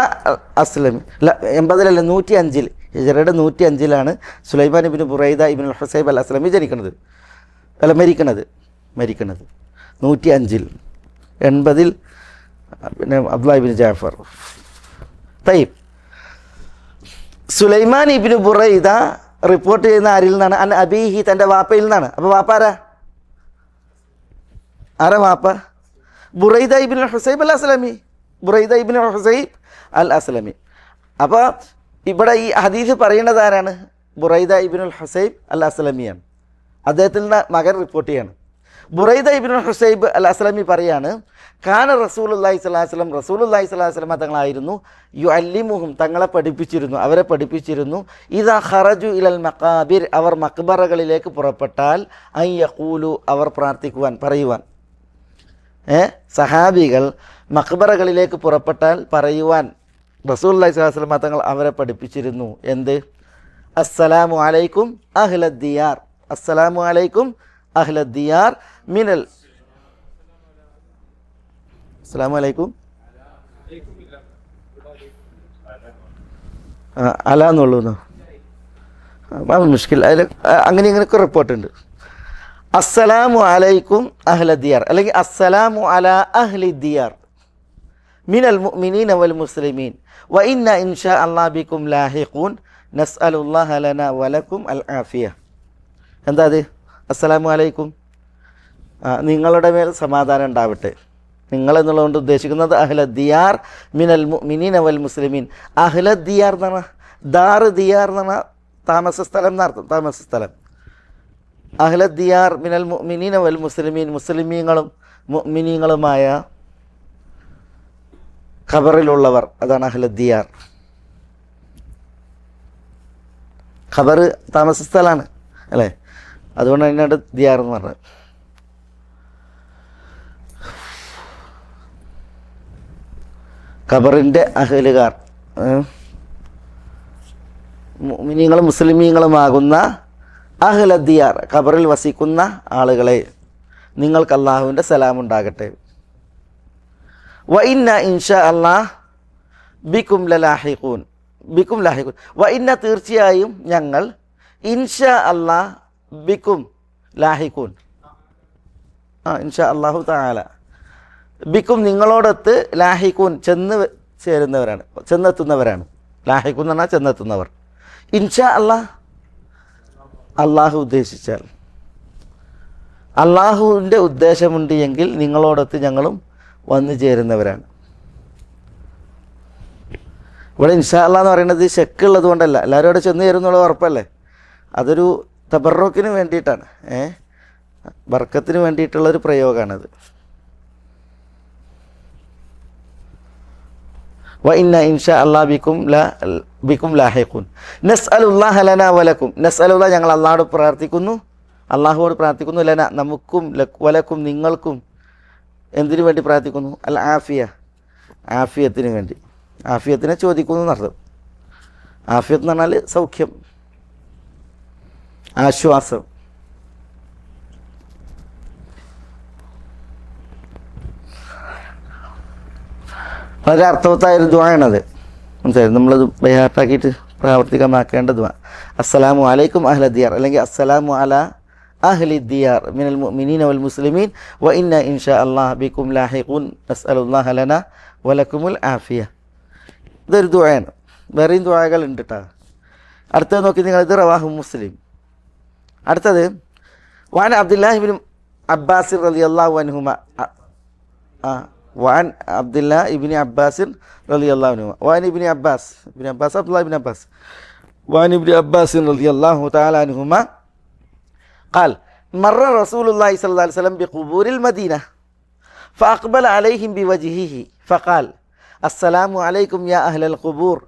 അസ്ലമി 80-ലല്ല 105-ൽ, ഹിജറയുടെ 105-ലാണ് സുലൈമാൻ ഇബ്നു ബുറൈദ ഇബ്നുൽ ഹുസൈബ് അൽ അസ്ലമി മരിക്കുന്നത് 105-ൽ. 80-ൽ പിന്നെ അബ്ദുല്ലാഹ് ഇബ്നു ജാഫർ. തയ്യിബ്. സുലൈമാൻ ഇബ്നു ബുറൈദ റിപ്പോർട്ട് ചെയ്യുന്ന ആരിൽ നിന്നാണ്? അൻ അബീഹി, തൻ്റെ വാപ്പയിൽ നിന്നാണ്. അപ്പോൾ വാപ്പ ആരാ വാപ്പ? ബുറൈദ ഇബ്നുൽ ഹുസൈബ് അൽ അസ്ലമി. അപ്പോൾ ഇവിടെ ഈ ഹദീസ് പറയുന്നത് ആരാണ്? ബുറൈദ ഇബ്നുൽ ഹുസൈബ് അൽ അസ്ലമിയാണ്. അദ്ദേഹത്തിൻ്റെ മകൻ റിപ്പോർട്ട് ചെയ്യാണ്. ബുറൈദ ഇബ്നുൽ ഹുസൈബ് അൽ അസ്ലമി പറയാണ്, കാന റസൂലുള്ളാഹി സ്വല്ലല്ലാഹു അലൈഹി വസല്ലം തങ്ങളായിരുന്നു യുഅല്ലിമുഹും, അവരെ പഠിപ്പിച്ചിരുന്നു ഇദാ ഖറജു ഇലൽ മഖാബിർ, അവർ മഖ്ബറകളിലേക്ക് പുറപ്പെട്ടാൽ അൻ യഖൂലു, അവർ പറയുവാൻ സഹാബികൾ മഖ്ബറകളിലേക്ക് പുറപ്പെട്ടാൽ പറയുവാൻ റസൂലുള്ളാഹി സ്വല്ലല്ലാഹു അലൈഹി വസല്ലം തങ്ങൾ അവരെ പഠിപ്പിച്ചിരുന്നു. എന്ത്? അസ്സലാമു അലൈക്കും അഹ്ലദ്ദിയാർ, അസ്സലാമു അലൈക്കും അഹ്ലദ്ദിയാർ മിനൽ, അസ്സലാമു അലൈക്കും അലാന്നുള്ളൂന്നോ മുഷ്കിൽ, അതിൽ അങ്ങനെയൊക്കെ റിപ്പോർട്ടുണ്ട്. അസ്സലാമു അലൈക്കും അഹ്ലദ്ദിയാർ അല്ലെങ്കിൽ അസ്സലാമു അലാ അഹ്ലിദ്ദിയാർ മിനൽ മുഅ്മിനീന വൽ മുസ്ലിമീൻ വ ഇന്ന ഇൻഷാ അല്ലാഹു ബിക്കും ലാഹിഖൂൻ നസ്അലുല്ലാഹ ലനാ വലക്കും അൽ ആഫിയ. എന്താ അത്? അസ്സലാമു അലൈക്കും, നിങ്ങളുടെ മേൽ സമാധാനം ഉണ്ടാവട്ടെ. നിങ്ങളെന്നുള്ളതുകൊണ്ട് ഉദ്ദേശിക്കുന്നത് അഹ്ലദ്ദിയാർ മിനൽ മുഅ്മിനീന വൽ മുസ്ലിമീൻ. അഹ്ലദ്ദിയാർ എന്ന് പറഞ്ഞാൽ ദിയാർ എന്ന് പറഞ്ഞാൽ താമസസ്ഥലം എന്നർത്ഥം, താമസസ്ഥലം. അഹ്ലദ്ദിയാർ മിനൽ മുഅ്മിനീന വൽ മുസ്ലിമീൻ, മുസ്ലിമീങ്ങളും മുഅ്മിനീങ്ങളുമായ ഖബറിലുള്ളവർ, അതാണ് അഹ്ലദ്ദിയാർ. ഖബർ താമസസ്ഥലമാണ് അല്ലേ, അതുകൊണ്ട് അതിനോട് ദിയാർ എന്ന് പറഞ്ഞത്. ഖബറിൻ്റെ അഹ്ലുകാർ മുഅ്മിനീങ്ങളും മുസ്ലിമീങ്ങളുമാകുന്ന അഹ്ലദ്ദിയാർ, ഖബറിൽ വസിക്കുന്ന ആളുകളെ, നിങ്ങൾക്ക് അള്ളാഹുവിൻ്റെ സലാമുണ്ടാകട്ടെ. വ ഇന്ന ഇൻഷാ അല്ലാഹ് ബിക്കും ലാഹിഖൂൻ, വ ഇന്ന തീർച്ചയായും ഞങ്ങൾ, ഇൻഷാ അല്ലാഹ് ബിക്കും ലാഹിഖൂൻ, ഇൻഷാ അല്ലാഹു തആല, ബിക്കും നിങ്ങളോടൊത്ത്, ലാഹിഖൂൻ ചെന്നെത്തുന്നവരാണ്. ലാഹിഖൂൻ എന്ന് പറഞ്ഞാൽ ചെന്നെത്തുന്നവർ. ഇൻഷാ അല്ലാഹ് അള്ളാഹു ഉദ്ദേശിച്ചാൽ, അള്ളാഹുവിൻ്റെ ഉദ്ദേശമുണ്ട് എങ്കിൽ നിങ്ങളോടൊത്ത് ഞങ്ങളും വന്നു ചേരുന്നവരാണ്. ഇവിടെ ഇൻഷാ അല്ലാഹ് എന്ന് പറയുന്നത് ശക്കുള്ളത് കൊണ്ടല്ല, എല്ലാവരും അവിടെ ചെന്ന് ചേരുന്നുള്ള ഉറപ്പല്ലേ. അതൊരു തബറുക്കിന് വേണ്ടിയിട്ടാണ്, ബർക്കത്തിന് വേണ്ടിയിട്ടുള്ളൊരു പ്രയോഗമാണത്. വ ഇന്ന ഇൻഷാ അല്ലാഹ് ബിക്കും ലാഹിഖൂൻ നസ്അലുല്ലാഹ ലനാ വലക്കും, നസ്അലുല്ലാഹ് ഞങ്ങൾ അള്ളാഹുവോട് പ്രാർത്ഥിക്കുന്നു, ലന നമുക്കും, വലക്കും നിങ്ങൾക്കും, എന്തിനു വേണ്ടി പ്രാർത്ഥിക്കുന്നു? അൽ ആഫിയ, ആഫിയത്തിന് വേണ്ടി. ആഫിയത്തിനെ ചോദിക്കുന്നു എന്നർത്ഥം. ആഫിയത്ത് എന്ന് പറഞ്ഞാൽ സൗഖ്യം, ആശ്വാസം. വളരെ അർത്ഥവത്തായൊരു ദുആയാണത്. മനസ്സിലായി? നമ്മളത് ബൈഹാർട്ടാക്കിയിട്ട് പ്രാവർത്തികമാക്കേണ്ട ദുആ. അസ്സലാമു അലൈക്കും അഹ്ലദ്ദിയാർ അല്ലെങ്കിൽ അസ്സലാമു അലാ അഹ്ലിദ്ദിയാർ മിനൽ മുഅ്മിനീന വൽ മുസ്ലിമീൻ വ ഇന്ന ഇൻഷാ അല്ലാഹ് ബിക്കും ലാഹിഖൂൻ നസ്അലുല്ലാഹ ലനാ വലക്കുമുൽ ആഫിയ. ഇതൊരു ദുആയാണ്. വേറെയും ദുആകൾ ഉണ്ട് കേട്ടോ. അടുത്തത് നോക്കി നിങ്ങൾ, ഇത് റവാഹു മുസ്ലിം. അടുത്തത് വാൻ അബ്ദുല്ലാഹി ഇബ്നു അബ്ബാസ് റളിയല്ലാഹു അൻഹുമ وعن عبد الله بن عباس رضي الله عنهما وعن ابن عباس عبد الله بن عباس وعن ابن عباس رضي الله تعالى عنهما قال مر رسول الله صلى الله عليه وسلم بقبور المدينة فأقبل عليهم بوجهه فقال السلام عليكم يا أهل القبور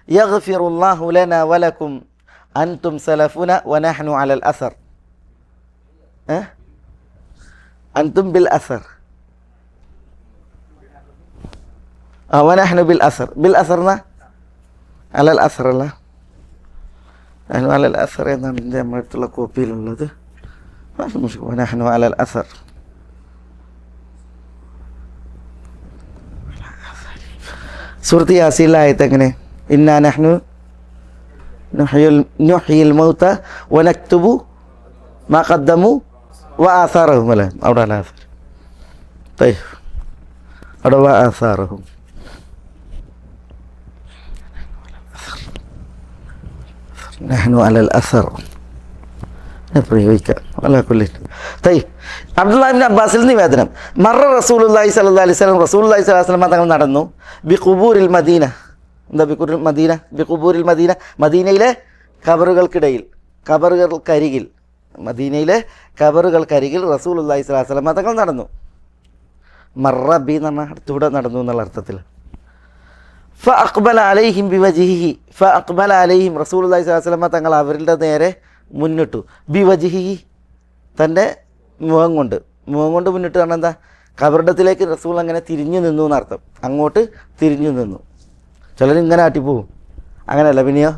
يغفر الله لنا ولكم أنتم سلفنا ونحن على الأثر أنتم بالأثر ونحن بالأثرنا على الأثر الله نحن على الأثر എന്നാണ് എൻ്റെ അടുത്തുള്ള കോപ്പിയിലുള്ളത് ونحن على الأثر സൂറത്ത് യാസീനിലെ ആയത്ത് എങ്ങനെ ഇന്നാ നഹ്നു നുഹ്യിൽ മൗത വനക്തുബു മാ ഖദ്ദമു വആസാറഹും അല്ലേ അവിടെ അല്ല ആസാർ തയ്യ് അവിടെ വആസാറഹും നഹ്നു അലൽ അസർ പ്രയോഗിക്കാം അല്ലാക്കുള്ളി തയ്യ് അബ്ദുല്ലാഹി ഇബ്നു അബ്ബാസിൽ നിവേദനം മറ റസൂലുള്ളാഹി സ്വല്ലല്ലാഹി അലൈഹി വസല്ലം റസൂലുള്ളാഹി സ്വല്ലല്ലാഹി അലൈഹി വസല്ലം തങ്ങൾ നടന്നു ബിഖുബൂരിൽ മദീന എന്താ ബിഖുബൂരിൽ മദീന മദീനയിലെ കബറുകൾക്കിടയിൽ കബറുകൾക്കരികിൽ മദീനയിലെ കബറുകൾക്കരികിൽ റസൂലുള്ളാഹി സ്വല്ലല്ലാഹി അലൈഹി വസല്ലം തങ്ങൾ നടന്നു മറ ബി എന്ന് പറഞ്ഞാൽ അടുത്തൂടെ നടന്നു എന്നുള്ള അർത്ഥത്തിൽ ഫഅഖ്ബല അലൈഹിം ബിവജ്ഹിഹി ഫഅഖ്ബല അലൈഹിം റസൂലുള്ളാഹി സ്വല്ലല്ലാഹി അലൈഹി വസല്ലം തങ്ങൾ അവരുടെ നേരെ മുന്നിട്ടു ബിവജ്ഹിഹി തൻ്റെ മുഖം കൊണ്ട് മുന്നിട്ട് കാരണം എന്താ കബറിടത്തിലേക്ക് റസൂൽ അങ്ങനെ തിരിഞ്ഞു നിന്നു എന്നർത്ഥം അങ്ങോട്ട് തിരിഞ്ഞു നിന്നു ചിലരിങ്ങനെ ആട്ടിപ്പോവും അങ്ങനെയല്ല പിന്നെയോ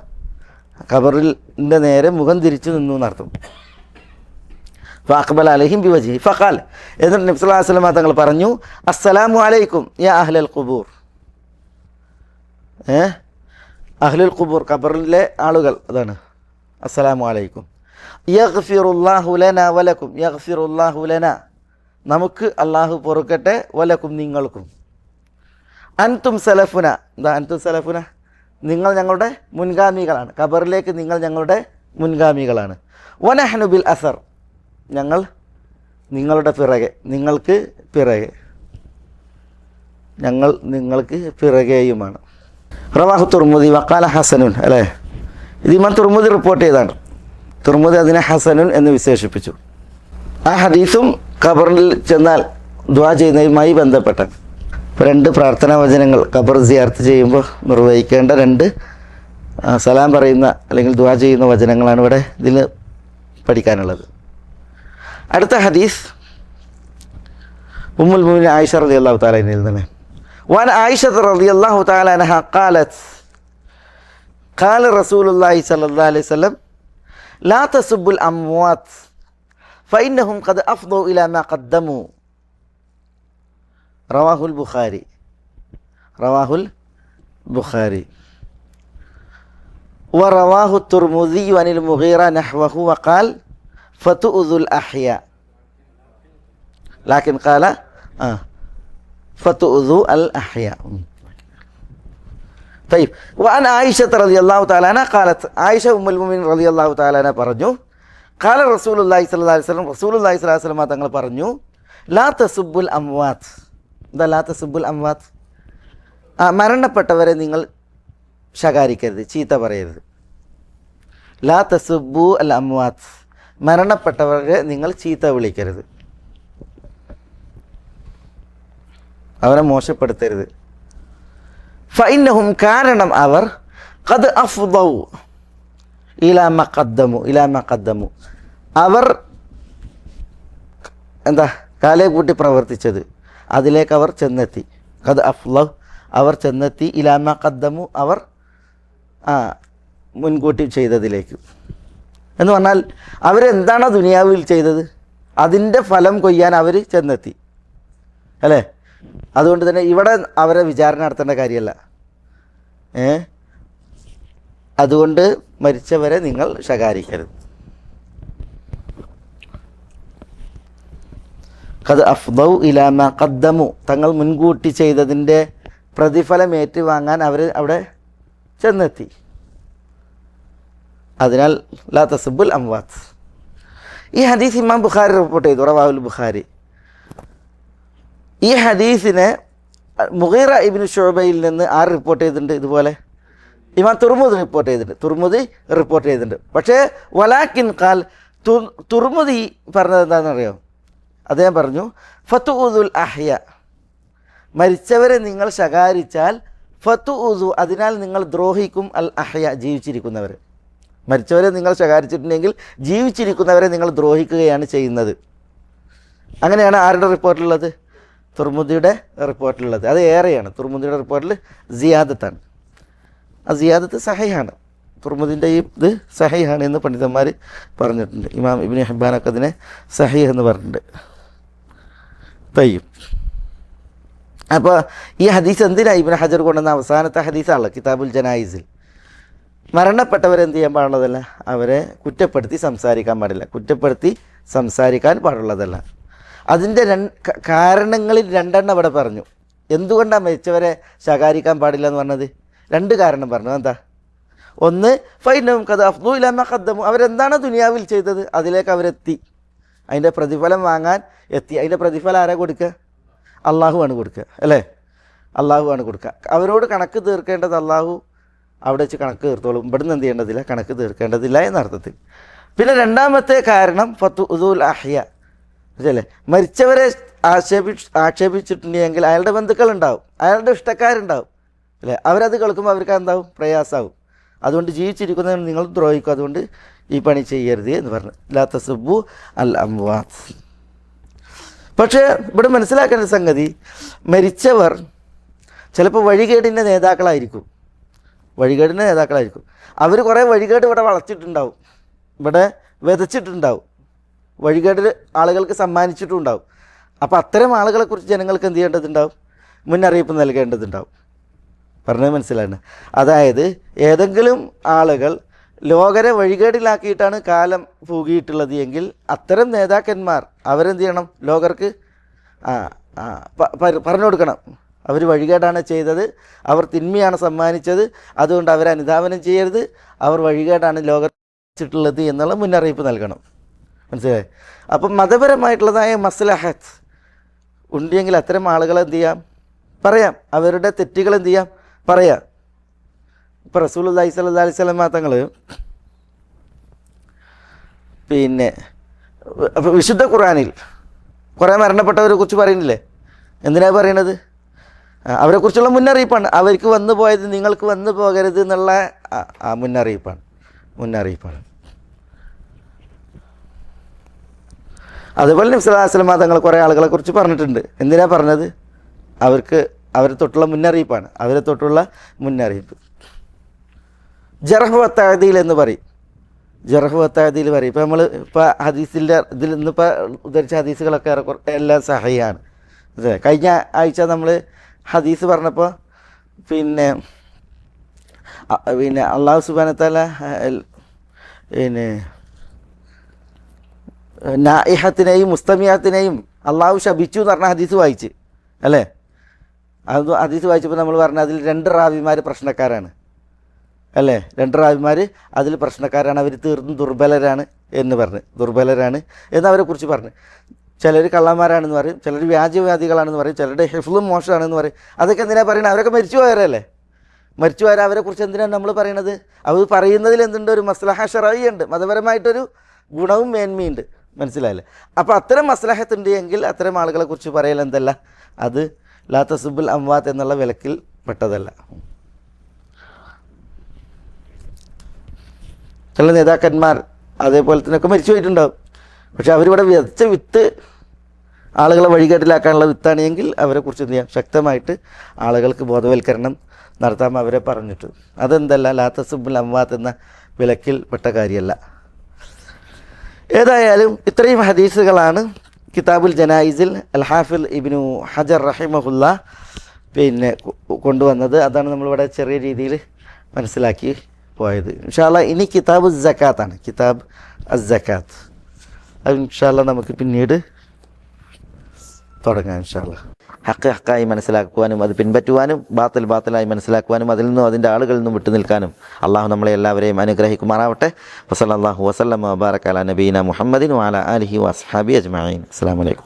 കബറിൻ്റെ നേരെ മുഖം തിരിച്ചു നിന്നു എന്നർത്ഥം ഫഅഖ്ബല അലൈഹിം ബിവജ്ഹിഹി ഫഖാൽ എന്നിട്ട് നബി സല്ലല്ലാഹു അലൈഹി വസല്ലം തങ്ങൾ പറഞ്ഞു അസ്സലാമു അലൈക്കും യാ അഹ്ലൽ ഖുബൂർ അഹ്ലുൽ ഖുബൂർ ഖബറിലെ ആളുകൾ അതാണ് അസ്സലാമു അലൈക്കും യഗ്ഫിറുല്ലാഹു ലനാ വലക്കും യഗ്ഫിറുല്ലാഹു ലനാ നമുക്ക് അള്ളാഹു പൊറുക്കട്ടെ വലക്കും നിങ്ങൾക്കും അൻതും സലഫുന എന്താ അൻതും സലഫുന നിങ്ങൾ ഞങ്ങളുടെ മുൻഗാമികളാണ് ഖബറിലേക്ക് നിങ്ങൾ ഞങ്ങളുടെ മുൻഗാമികളാണ് വനഹ്നു ബിൽ അസർ ഞങ്ങൾ നിങ്ങളുടെ പിറകെ നിങ്ങൾക്ക് പിറകെ ഞങ്ങൾ നിങ്ങൾക്ക് പിറകെയുമാണ് റവാഹു തുർമുദി വഖാല ഹസനുൻ അല്ലേ ഇത് ഇമാം തുർമുദി റിപ്പോർട്ട് ചെയ്താണ് തുർമുദി അതിനെ ഹസനുൻ എന്ന് വിശേഷിപ്പിച്ചു ആ ഹദീസും ഖബറിൽ ചെന്നാൽ ദുആ ചെയ്യുന്നതുമായി ബന്ധപ്പെട്ട രണ്ട് പ്രാർത്ഥനാ വചനങ്ങൾ ഖബർ സിയാർത്ത് ചെയ്യുമ്പോൾ നിർവഹിക്കേണ്ട രണ്ട് സലാം പറയുന്ന അല്ലെങ്കിൽ ദുആ ചെയ്യുന്ന വചനങ്ങളാണ് ഇവിടെ ഇതിൽ പഠിക്കാനുള്ളത് അടുത്ത ഹദീസ് ഉമ്മുൽ മുഅ്മിനീൻ ആയിഷ റളിയല്ലാഹു തആല അൻഹയിൽ നിന്ന് وعن عائشة رضي الله تعالى عنها قالت قال رسول الله صلى الله عليه وسلم لا تسبوا الأموات فإنهم قد أفضوا إلى ما قدموا رواه البخاري ورواه الترمذي عن المغيرة نحوه وقال فتؤذوا الأحياء لكن قال فتؤذوا الأحياء طيب وعن عائشة رضي الله تعالى عنها قالت عائشة أم المؤمنين رضي الله تعالى عنها പറഞ്ഞു قال رسول الله صلى الله عليه وسلم رسول الله صلى الله عليه وسلم തങ്ങൾ പറഞ്ഞു لا تسبوا الأموات എന്താ لا تسبوا الأموات മരണപ്പെട്ടവരെ നിങ്ങൾ ശകാരിക്കരുത് ചീത്ത പറയരുത് لا تسبوا الأموات മരണപ്പെട്ടവരെ നിങ്ങൾ ചീത്ത വിളിക്കരുത് അവരെ മോശപ്പെടുത്തരുത് ഫഇന്നഹും കാരണം അവർ ഖദ് അഫ്ദൗ ഇലാ മാ ഖദ്ദമു അവർ എന്താ കാലേ കൂട്ടി പ്രവർത്തിച്ചത് അതിലേക്ക് അവർ ചെന്നെത്തി ഖദ് അഫ്ദൗ അവർ ചെന്നെത്തി ഇലാ മാ ഖദ്ദമു അവർ മുൻകൂട്ടി ചെയ്തതിലേക്ക് എന്ന് പറഞ്ഞാൽ അവരെന്താണോ ദുനിയാവിൽ ചെയ്തത് അതിൻ്റെ ഫലം കൊയ്യാൻ അവർ ചെന്നെത്തി അല്ലേ അതുകൊണ്ട് തന്നെ ഇവിടെ അവരെ വിചാരണ നടത്തേണ്ട കാര്യമല്ല അതുകൊണ്ട് മരിച്ചവരെ നിങ്ങൾ ശകാരിക്കരുത് ഖദ് അഫ്ദൗ ഇലാ മാ ഖദ്ദമു തങ്ങൾ മുൻകൂട്ടി ചെയ്തതിൻ്റെ പ്രതിഫലം ഏറ്റുവാങ്ങാൻ അവർ അവിടെ ചെന്നെത്തി അതിനാൽ ലാ തസബ്ബുൽ അംവാത്ത് ഈ ഹദീസ് ഇമാം ബുഖാരി റിപ്പോർട്ട് ചെയ്തു റവാഹുൽ ബുഖാരി ഈ ഹദീസിനെ മുഗീറ ഇബ്നു ശുഅബയിൽ നിന്ന് ആര് റിപ്പോർട്ട് ചെയ്തിട്ടുണ്ട് ഇതുപോലെ? ഇമാം തുർമുദി റിപ്പോർട്ട് ചെയ്തിട്ടുണ്ട്. പക്ഷേ വലാക്കിൻ ഖാൽ, തുർമുദി പറഞ്ഞത് എന്താണെന്നറിയോ? അദ്ദേഹം പറഞ്ഞു ഫതുഉദുൽ അഹ്യ, മരിച്ചവരെ നിങ്ങൾ ശകാരിച്ചാൽ ഫതുഉദു, അതിനാൽ നിങ്ങൾ ദ്രോഹിക്കും അൽ അഹ്യ, ജീവിച്ചിരിക്കുന്നവരെ. മരിച്ചവരെ നിങ്ങൾ ശകാരിച്ചിട്ടുണ്ടെങ്കിൽ ജീവിച്ചിരിക്കുന്നവരെ നിങ്ങൾ ദ്രോഹിക്കുകയാണ് ചെയ്യുന്നത്. അങ്ങനെയാണ് ആരുടെ റിപ്പോർട്ടിലുള്ളത്? തുർമുദിയുടെ റിപ്പോർട്ടിലുള്ളത്. അത് ഏറെയാണ്. തുർമുദിയുടെ റിപ്പോർട്ടിൽ സിയാദത്താണ്. ആ സിയാദത്ത് സഹീഹാണ്. തുർമുദിൻ്റെ ഈ ഇത് സഹീഹാണ് എന്ന് പണ്ഡിതന്മാർ പറഞ്ഞിട്ടുണ്ട്. ഇമാം ഇബ്നു ഹിബ്ബാനൊക്കെ അതിനെ സഹീഹ് എന്ന് പറഞ്ഞിട്ടുണ്ട്. തയ്യും. അപ്പോൾ ഈ ഹദീസ് എന്തിനാണ് ഇബ്നു ഹജർ കൊണ്ടുവന്ന അവസാനത്തെ ഹദീസാണല്ലോ കിതാബുൽ ജനായിസിൽ. മരണപ്പെട്ടവരെന്ത് ചെയ്യാൻ പാടുള്ളതല്ല, അവരെ കുറ്റപ്പെടുത്തി സംസാരിക്കാൻ പാടുള്ളതല്ല. അതിൻ്റെ കാരണങ്ങളിൽ രണ്ടെണ്ണം അവിടെ പറഞ്ഞു. എന്തുകൊണ്ടാണ് മരിച്ചവരെ ശകാരിക്കാൻ പാടില്ല എന്ന് പറഞ്ഞത്? രണ്ട് കാരണം പറഞ്ഞു. എന്താ? ഒന്ന്, ഫൈനവും കഥ അഫ്ദു ഇലാമ ഖദ്ദമു, അവരെന്താണോ ദുനിയാവിൽ ചെയ്തത് അതിലേക്ക് അവരെത്തി, അതിൻ്റെ പ്രതിഫലം വാങ്ങാൻ എത്തി. അതിൻ്റെ പ്രതിഫലം ആരാ കൊടുക്കുക? അള്ളാഹു ആണ് കൊടുക്കുക, അല്ലേ? അള്ളാഹു ആണ് കൊടുക്കുക. അവരോട് കണക്ക് തീർക്കേണ്ടത് അള്ളാഹു അവിടെ വെച്ച് കണക്ക് തീർത്തോളും. ഇവിടുന്ന് എന്ത് ചെയ്യേണ്ടതില്ല, കണക്ക് തീർക്കേണ്ടതില്ല എന്നർത്ഥത്തിൽ. പിന്നെ രണ്ടാമത്തെ കാരണം ഫതുഉദുൽ അഹ്യ, അല്ലേ? മരിച്ചവരെ ആക്ഷേപിച്ചിട്ടുണ്ടെങ്കിൽ അയാളുടെ ബന്ധുക്കളുണ്ടാവും, അയാളുടെ ഇഷ്ടക്കാരുണ്ടാവും, അല്ലേ? അവരത് കേൾക്കുമ്പോൾ അവർക്ക് എന്താവും? പ്രയാസമാവും. അതുകൊണ്ട് ജീവിച്ചിരിക്കുന്നതിന് നിങ്ങൾ ദ്രോഹിക്കും. അതുകൊണ്ട് ഈ പണി ചെയ്യരുത് എന്ന് പറഞ്ഞു. ലാ തസുബ്ബു അൽ അംവാത്ത്. പക്ഷേ ഇവിടെ മനസ്സിലാക്കേണ്ട സംഗതി, മരിച്ചവർ ചിലപ്പോൾ വഴികേടിൻ്റെ നേതാക്കളായിരിക്കും. അവർ കുറേ വഴികേട് ഇവിടെ വളച്ചിട്ടുണ്ടാവും, ഇവിടെ വിതച്ചിട്ടുണ്ടാവും, വഴികേട് ആളുകൾക്ക് സമ്മാനിച്ചിട്ടുണ്ടാവും. അപ്പോൾ അത്തരം ആളുകളെക്കുറിച്ച് ജനങ്ങൾക്ക് എന്ത് ചെയ്യേണ്ടതുണ്ടാവും? മുന്നറിയിപ്പ് നൽകേണ്ടതുണ്ടാവും. പറഞ്ഞത് മനസ്സിലാണ്? അതായത് ഏതെങ്കിലും ആളുകൾ ലോകരെ വഴികേടിലാക്കിയിട്ടാണ് കാലം പൂകിയിട്ടുള്ളത് എങ്കിൽ അത്തരം നേതാക്കന്മാർ അവരെന്ത് ചെയ്യണം? ലോകർക്ക് പറഞ്ഞു കൊടുക്കണം, അവർ വഴികേടാണ് ചെയ്തത്, അവർ തിന്മയാണ് സമ്മാനിച്ചത്, അതുകൊണ്ട് അവരെ അനുധാവനം ചെയ്യരുത്, അവർ വഴികേടാണ് ലോകത്തിട്ടുള്ളത് എന്നുള്ള മുന്നറിയിപ്പ് നൽകണം. മനസ്സിലായി? അപ്പം മതപരമായിട്ടുള്ളതായ മസ്ലഹത്ത് ഉണ്ടെങ്കിൽ അത്തരം ആളുകളെ എന്ത് ചെയ്യാം? പറയാം. അവരുടെ തെറ്റുകൾ എന്ത് ചെയ്യാം? പറയാം. ഇപ്പോൾ റസൂലുള്ളാഹി സ്വല്ലല്ലാഹി അലൈഹി വസല്ലം തങ്ങൾ പിന്നെ വിശുദ്ധ ഖുർആനിൽ കുറേ മരണപ്പെട്ടവരെ കുറിച്ച് പറയുന്നില്ലേ? എന്തിനാണ് പറയണത്? അവരെക്കുറിച്ചുള്ള മുന്നറിയിപ്പാണ്. അവർക്ക് വന്നു പോയത് നിങ്ങൾക്ക് വന്നു പോകരുത് എന്നുള്ള മുന്നറിയിപ്പാണ്. അതുപോലെ നബി സല്ലല്ലാഹു അലൈഹി വസല്ലം തങ്ങൾ കുറേ ആളുകളെ കുറിച്ച് പറഞ്ഞിട്ടുണ്ട്. എന്തിനാണ് പറഞ്ഞത്? അവരെ തൊട്ടുള്ള മുന്നറിയിപ്പ്. ജർഹ് വ തഅദീൽ എന്ന് പറയും. ഇപ്പോൾ നമ്മൾ ഹദീസിൻ്റെ ഇതിൽ ഇന്നിപ്പോൾ ഉദ്ധരിച്ച ഹദീസുകളൊക്കെ എല്ലാം സഹീഹാണ്. കഴിഞ്ഞ ആഴ്ച നമ്മൾ ഹദീസ് പറഞ്ഞപ്പോൾ പിന്നെ അള്ളാഹു സുബ്ഹാനഹു വ തആല നായിഹത്തിനെയും മുസ്തമിയാത്തിനെയും അള്ളാഹു ശപിച്ചു എന്ന് പറഞ്ഞ ഹദീസ് വായിച്ച്, അല്ലേ? അത് ഹദീസ് വായിച്ചപ്പോൾ നമ്മൾ പറഞ്ഞ അതിൽ 2 റാവിമാർ പ്രശ്നക്കാരാണ്, അല്ലേ? 2 റാവിമാർ അതിൽ പ്രശ്നക്കാരാണ്, അവർ തീർത്തും ദുർബലരാണ് എന്ന് അവരെക്കുറിച്ച് പറഞ്ഞു. ചിലർ കള്ളന്മാരാണെന്ന് പറയും, ചിലർ വ്യാജവാദികളാണെന്ന് പറയും, ചിലരുടെ ഹിഫ്ളും മോശമാണെന്ന് പറയും. അതൊക്കെ എന്തിനാണ് പറയുന്നത്? അവരൊക്കെ മരിച്ചു പോയവരല്ലേ? അവരെക്കുറിച്ച് എന്തിനാണ് നമ്മൾ പറയണത്? അവർ പറയുന്നതിൽ എന്തുണ്ട്? ഒരു മസ്ലഹ ശറഈ ഉണ്ട്, മതപരമായിട്ടൊരു ഗുണവും മേന്മയുണ്ട്. മനസ്സിലായില്ലേ? അപ്പോൾ അത്തരം മസ്ലഹത്തുണ്ട് എങ്കിൽ അത്തരം ആളുകളെ കുറിച്ച് പറയൽ എന്തല്ല, അത് ലാ തസുബ്ബുൽ അംവാത്ത് എന്നുള്ള വിലക്കിൽ പെട്ടതല്ല. ചില നേതാക്കന്മാർ അതേപോലെ തന്നെയൊക്കെ മരിച്ചു പോയിട്ടുണ്ടാവും. പക്ഷെ അവരിവിടെ വിതച്ച വിത്ത് ആളുകളെ വഴികേട്ടിലാക്കാനുള്ള വിത്താണ് എങ്കിൽ അവരെക്കുറിച്ച് എന്ത് ചെയ്യാം? ശക്തമായിട്ട് ആളുകൾക്ക് ബോധവൽക്കരണം നടത്താൻ അവരെ പറഞ്ഞിട്ട് അതെന്തല്ല, ലാ തസുബ്ബുൽ അംവാത്ത് എന്ന വിലക്കിൽ പെട്ട കാര്യമല്ല. ഏതായാലും ഇത്രയും ഹദീസുകളാണ് കിതാബുൽ ജനായിസിൽ അൽ ഹാഫിൽ ഇബ്നു ഹജർ റഹിമഹുല്ല പിന്നെ കൊണ്ടുവന്നത്. അതാണ് നമ്മളിവിടെ ചെറിയ രീതിയിൽ മനസ്സിലാക്കി പോയത്. ഇൻഷാ അല്ലാഹ് ഇനി കിതാബ് സക്കാത്താണ്, കിതാബ് അസ്സക്കാത്ത്. അത് ഇൻഷാ അല്ലാഹ് നമുക്ക് പിന്നീട് തുടങ്ങാം. ഇൻഷാ അല്ലാഹ് ഹക്ക് ഹക്കായി മനസ്സിലാക്കുവാനും അത് പിൻപറ്റുവാനും ബാത്തിലായി മനസ്സിലാക്കുവാനും അതിൽ നിന്നും അതിൻ്റെ ആളുകളിൽ നിന്നും വിട്ടു നിൽക്കാനും അള്ളാഹു നമ്മളെ എല്ലാവരെയും അനുഗ്രഹിക്കുമാറാവട്ടെ. വസല്ലല്ലാഹു വസല്ലമ വബാറക അലാ നബീന മുഹമ്മദിൻ വഅലാ ആലിഹി വഅസ്ഹാബിഹി അജ്മഈൻ. അസ്സലാമു അലൈക്കും.